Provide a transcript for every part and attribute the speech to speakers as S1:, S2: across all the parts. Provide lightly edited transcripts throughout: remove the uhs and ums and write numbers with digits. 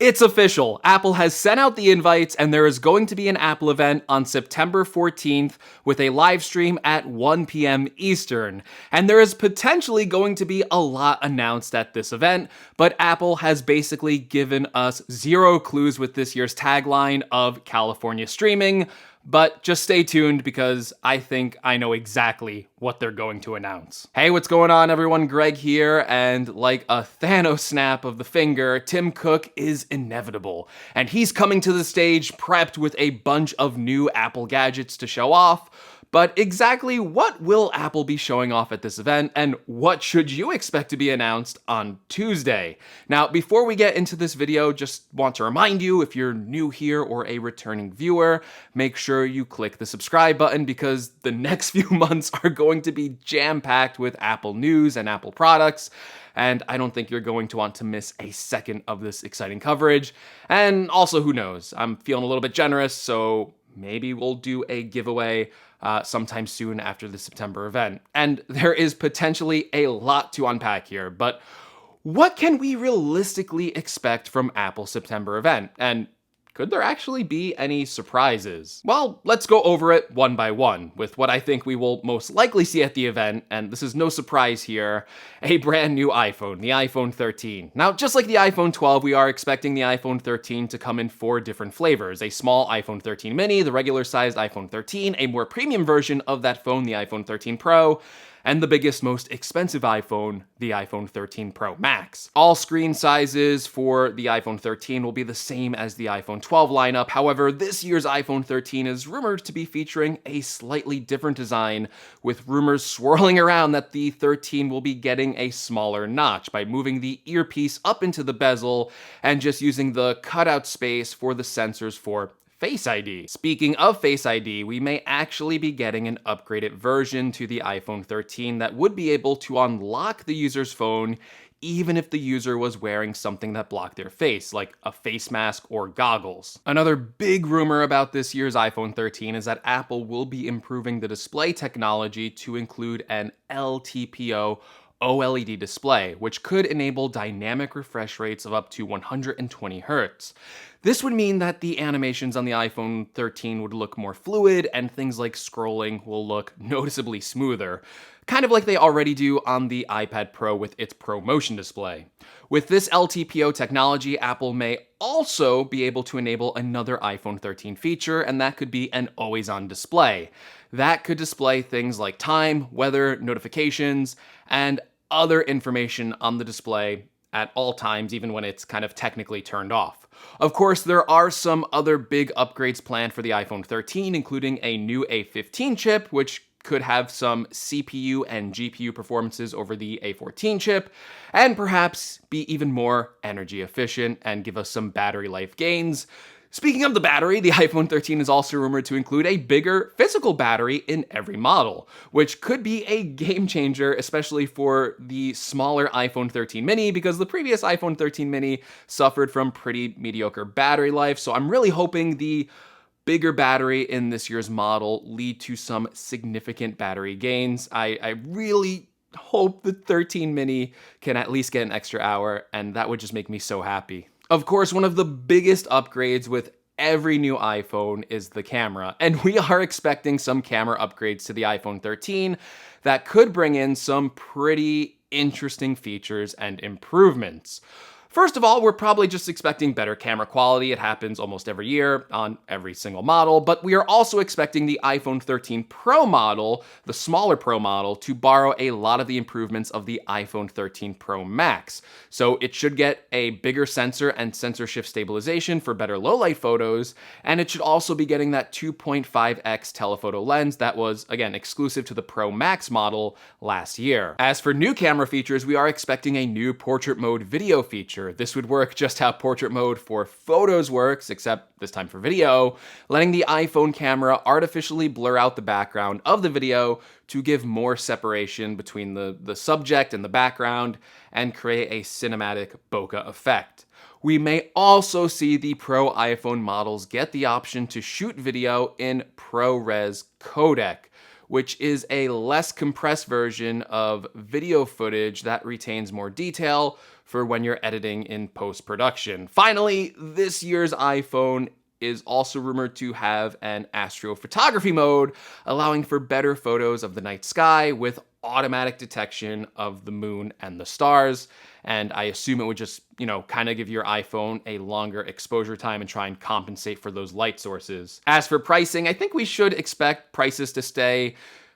S1: It's official. Apple has sent out the invites, and there is going to be an Apple event on September 14th with a live stream at 1 p.m. Eastern. And there is potentially going to be a lot announced at this event, but Apple has basically given us zero clues with this year's tagline of California streaming. But just stay tuned because I think I know exactly what they're going to announce. Hey, what's going on, everyone? Greg here, and like a Thanos snap of the finger, Tim Cook is inevitable. And he's coming to the stage prepped with a bunch of new Apple gadgets to show off. But exactly what will Apple be showing off at this event, and what should you expect to be announced on Tuesday? Now, before we get into this video, just want to remind you, if you're new here or a returning viewer, make sure you click the subscribe button because the next few months are going to be jam-packed with Apple news and Apple products. And I don't think you're going to want to miss a second of this exciting coverage. And also, who knows? I'm feeling a little bit generous, so maybe we'll do a giveaway sometime soon after the September event. And there is potentially a lot to unpack here, but what can we realistically expect from Apple's September event? And could there actually be any surprises? Well, let's go over it one by one with what I think we will most likely see at the event, and this is no surprise here, a brand new iPhone, the iPhone 13. Now, just like the iPhone 12, we are expecting the iPhone 13 to come in 4 different flavors: a small iPhone 13 mini, the regular sized iPhone 13, a more premium version of that phone, the iPhone 13 Pro, and the biggest, most expensive iPhone, the iPhone 13 Pro Max. All screen sizes for the iPhone 13 will be the same as the iPhone 12 lineup. However, this year's iPhone 13 is rumored to be featuring a slightly different design, with rumors swirling around that the 13 will be getting a smaller notch by moving the earpiece up into the bezel and just using the cutout space for the sensors for Face ID. Speaking of Face ID, we may actually be getting an upgraded version to the iPhone 13 that would be able to unlock the user's phone even if the user was wearing something that blocked their face, like a face mask or goggles. Another big rumor about this year's iPhone 13 is that Apple will be improving the display technology to include an LTPO OLED display, which could enable dynamic refresh rates of up to 120 Hz. This would mean that the animations on the iPhone 13 would look more fluid, and things like scrolling will look noticeably smoother, kind of like they already do on the iPad Pro with its Pro Motion display. With this LTPO technology, Apple may also be able to enable another iPhone 13 feature, and that could be an always-on display. That could display things like time, weather, notifications, and other information on the display at all times, even when it's kind of technically turned off. Of course, there are some other big upgrades planned for the iPhone 13, including a new A15 chip, which could have some CPU and GPU performances over the A14 chip, and perhaps be even more energy efficient and give us some battery life gains. Speaking of the battery, the iPhone 13 is also rumored to include a bigger physical battery in every model, which could be a game changer, especially for the smaller iPhone 13 mini, because the previous iPhone 13 mini suffered from pretty mediocre battery life. So I'm really hoping the bigger battery in this year's model lead to some significant battery gains. I really hope the 13 mini can at least get an extra hour, and that would just make me so happy. Of course, one of the biggest upgrades with every new iPhone is the camera, and we are expecting some camera upgrades to the iPhone 13 that could bring in some pretty interesting features and improvements. First of all, we're probably just expecting better camera quality. It happens almost every year on every single model, but we are also expecting the iPhone 13 Pro model, the smaller Pro model, to borrow a lot of the improvements of the iPhone 13 Pro Max. So it should get a bigger sensor and sensor shift stabilization for better low-light photos, and it should also be getting that 2.5x telephoto lens that was, again, exclusive to the Pro Max model last year. As for new camera features, we are expecting a new portrait mode video feature. This would work just how portrait mode for photos works, except this time for video, letting the iPhone camera artificially blur out the background of the video to give more separation between the subject and the background and create a cinematic bokeh effect. We may also see the Pro iPhone models get the option to shoot video in ProRes codec, which is a less compressed version of video footage that retains more detail for when you're editing in post-production. Finally, this year's iPhone is also rumored to have an astrophotography mode, allowing for better photos of the night sky with automatic detection of the moon and the stars. And I assume it would just, kind of give your iPhone a longer exposure time and try and compensate for those light sources. As for pricing, I think we should expect prices to stay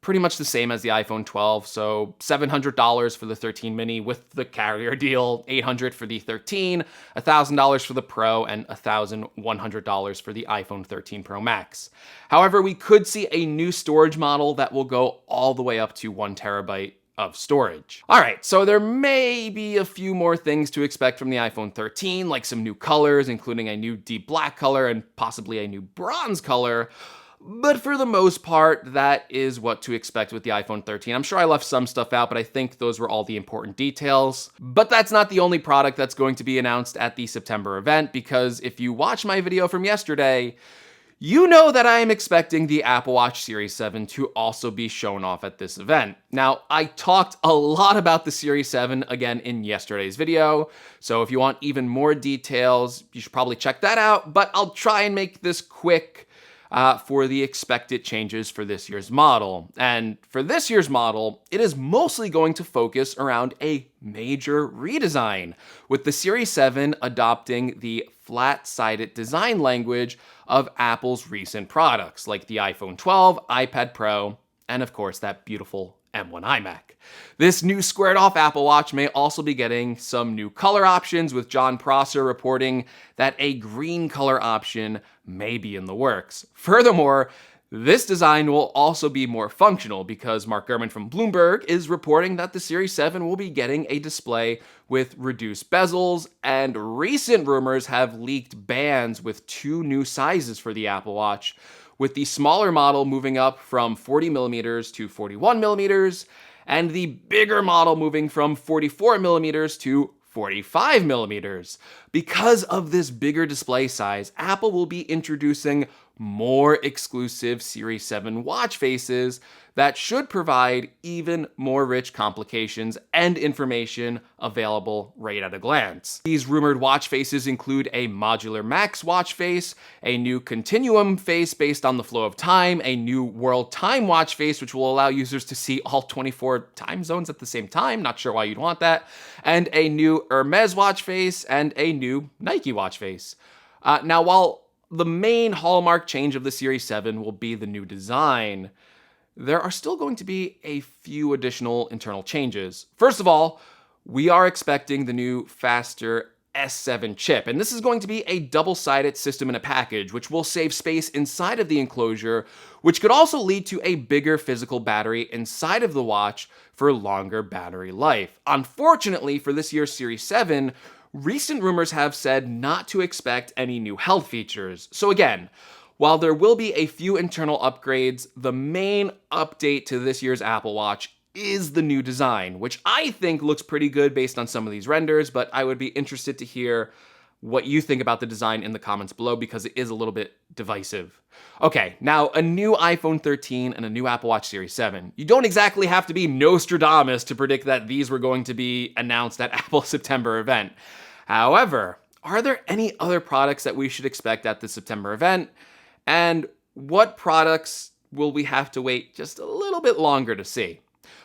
S1: pretty much the same as the iPhone 12. So $700 for the 13 mini with the carrier deal, $800 for the 13, $1,000 for the Pro, and $1,100 for the iPhone 13 Pro Max. However, we could see a new storage model that will go all the way up to 1 terabyte of storage. All right, so there may be a few more things to expect from the iPhone 13, like some new colors, including a new deep black color and possibly a new bronze color. But for the most part, that is what to expect with the iPhone 13. I'm sure I left some stuff out, but I think those were all the important details. But that's not the only product that's going to be announced at the September event, because if you watch my video from yesterday, you know that I am expecting the Apple Watch Series 7 to also be shown off at this event. Now, I talked a lot about the Series 7 again in yesterday's video, so if you want even more details, you should probably check that out, but I'll try and make this quick for the expected changes for this year's model. And for this year's model, it is mostly going to focus around a major redesign, with the Series 7 adopting the flat-sided design language of Apple's recent products, like the iPhone 12, iPad Pro, and of course that beautiful M1 iMac. This new squared-off Apple Watch may also be getting some new color options, with John Prosser reporting that a green color option may be in the works. Furthermore, this design will also be more functional, because Mark Gurman from Bloomberg is reporting that the Series 7 will be getting a display with reduced bezels, and recent rumors have leaked bands with 2 new sizes for the Apple Watch, with the smaller model moving up from 40 millimeters to 41 millimeters, and the bigger model moving from 44 millimeters to 45 millimeters. Because of this bigger display size, Apple will be introducing more exclusive Series 7 watch faces that should provide even more rich complications and information available right at a glance. These rumored watch faces include a modular Max watch face, a new Continuum face based on the flow of time, a new World Time watch face, which will allow users to see all 24 time zones at the same time, not sure why you'd want that, and a new Hermes watch face, and a new Nike watch face. Now, while the main hallmark change of the Series 7 will be the new design, there are still going to be a few additional internal changes. First of all, we are expecting the new faster S7 chip, and this is going to be a double-sided system in a package, which will save space inside of the enclosure, which could also lead to a bigger physical battery inside of the watch for longer battery life. Unfortunately, for this year's Series 7, recent rumors have said not to expect any new health features. So again, while there will be a few internal upgrades, the main update to this year's Apple Watch is the new design, which I think looks pretty good based on some of these renders, but I would be interested to hear what you think about the design in the comments below, because it is a little bit divisive. Okay, now a new iPhone 13 and a new Apple Watch Series 7. You don't exactly have to be Nostradamus to predict that these were going to be announced at Apple's September event. However, are there any other products that we should expect at the September event? And what products will we have to wait just a little bit longer to see?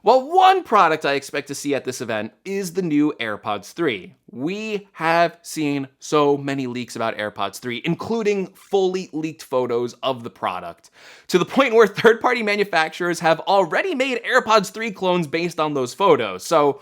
S1: Well, one product I expect to see at this event is the new AirPods 3. We have seen so many leaks about AirPods 3, including fully leaked photos of the product, to the point where third-party manufacturers have already made AirPods 3 clones based on those photos. So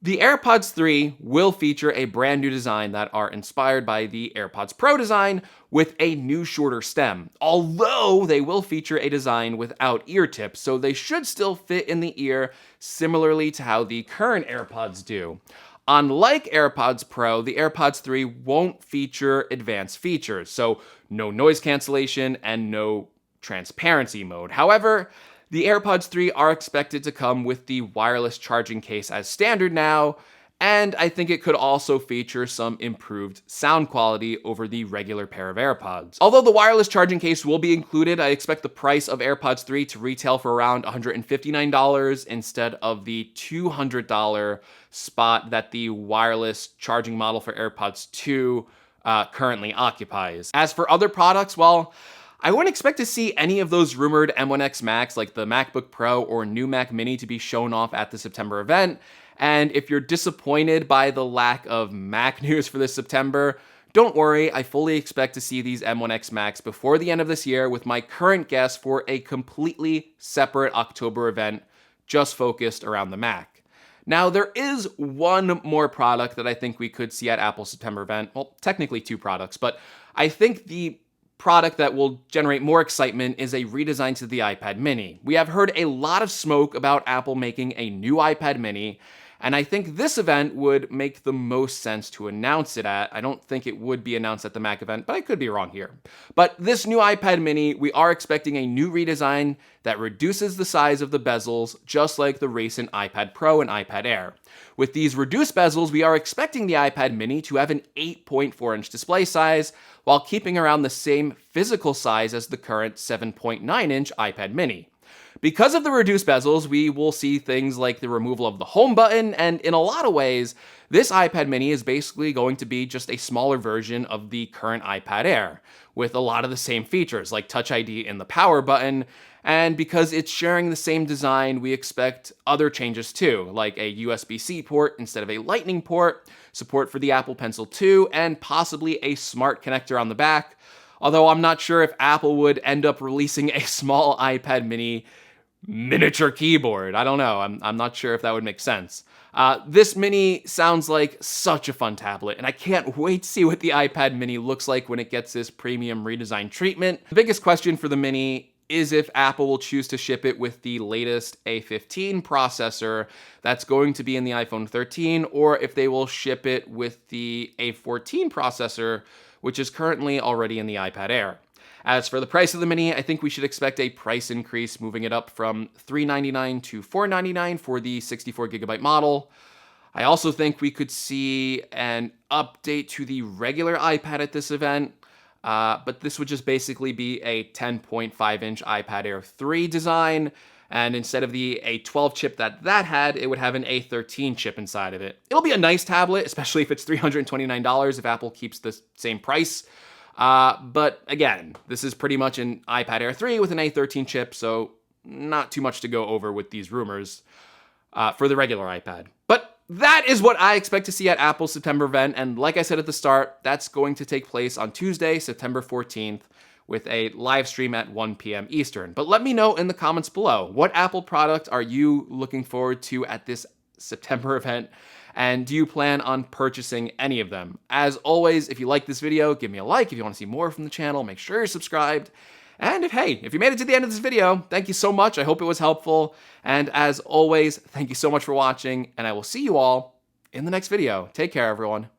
S1: the AirPods 3 will feature a brand new design that are inspired by the AirPods Pro design, with a new shorter stem, although they will feature a design without ear tips, so they should still fit in the ear similarly to how the current AirPods do. Unlike AirPods Pro, the AirPods 3 won't feature advanced features, so no noise cancellation and no transparency mode. However, the AirPods 3 are expected to come with the wireless charging case as standard now, And I think it could also feature some improved sound quality over the regular pair of AirPods. Although the wireless charging case will be included, I expect the price of AirPods 3 to retail for around $159 instead of the $200 spot that the wireless charging model for AirPods 2 currently occupies. As for other products, well, I wouldn't expect to see any of those rumored M1X Macs like the MacBook Pro or new Mac Mini to be shown off at the September event. And if you're disappointed by the lack of Mac news for this September, don't worry, I fully expect to see these M1X Macs before the end of this year with my current guess for a completely separate October event just focused around the Mac. Now, there is one more product that I think we could see at Apple's September event. Well, technically two products, but I think the product that will generate more excitement is a redesign to the iPad mini. We have heard a lot of smoke about Apple making a new iPad mini, and I think this event would make the most sense to announce it at. I don't think it would be announced at the Mac event, but I could be wrong here. But this new iPad mini, we are expecting a new redesign that reduces the size of the bezels, just like the recent iPad Pro and iPad Air. With these reduced bezels, we are expecting the iPad mini to have an 8.4-inch display size, while keeping around the same physical size as the current 7.9-inch iPad mini. Because of the reduced bezels, we will see things like the removal of the home button, and in a lot of ways, this iPad mini is basically going to be just a smaller version of the current iPad Air, with a lot of the same features like Touch ID in the power button, and because it's sharing the same design, we expect other changes too, like a USB-C port instead of a Lightning port, support for the Apple Pencil 2, and possibly a smart connector on the back, although I'm not sure if Apple would end up releasing a small iPad mini miniature keyboard. I don't know. I'm not sure if that would make sense. This mini sounds like such a fun tablet, and I can't wait to see what the iPad mini looks like when it gets this premium redesign treatment. The biggest question for the mini is if Apple will choose to ship it with the latest A15 processor that's going to be in the iPhone 13, or if they will ship it with the A14 processor, which is currently already in the iPad Air. As for the price of the mini, I think we should expect a price increase, moving it up from $399 to $499 for the 64GB model. I also think we could see an update to the regular iPad at this event, but this would just basically be a 10.5-inch iPad Air 3 design, and instead of the A12 chip that had, it would have an A13 chip inside of it. It'll be a nice tablet, especially if it's $329 if Apple keeps the same price. But again, this is pretty much an iPad Air 3 with an A13 chip, so not too much to go over with these rumors for the regular iPad. But that is what I expect to see at Apple's September event, and like I said at the start, that's going to take place on Tuesday, September 14th, with a live stream at 1 p.m. Eastern. But let me know in the comments below, what Apple product are you looking forward to at this September event? And do you plan on purchasing any of them? As always, if you like this video, give me a like. If you want to see more from the channel, make sure you're subscribed. And if you made it to the end of this video, thank you so much. I hope it was helpful. And as always, thank you so much for watching, and I will see you all in the next video. Take care, everyone.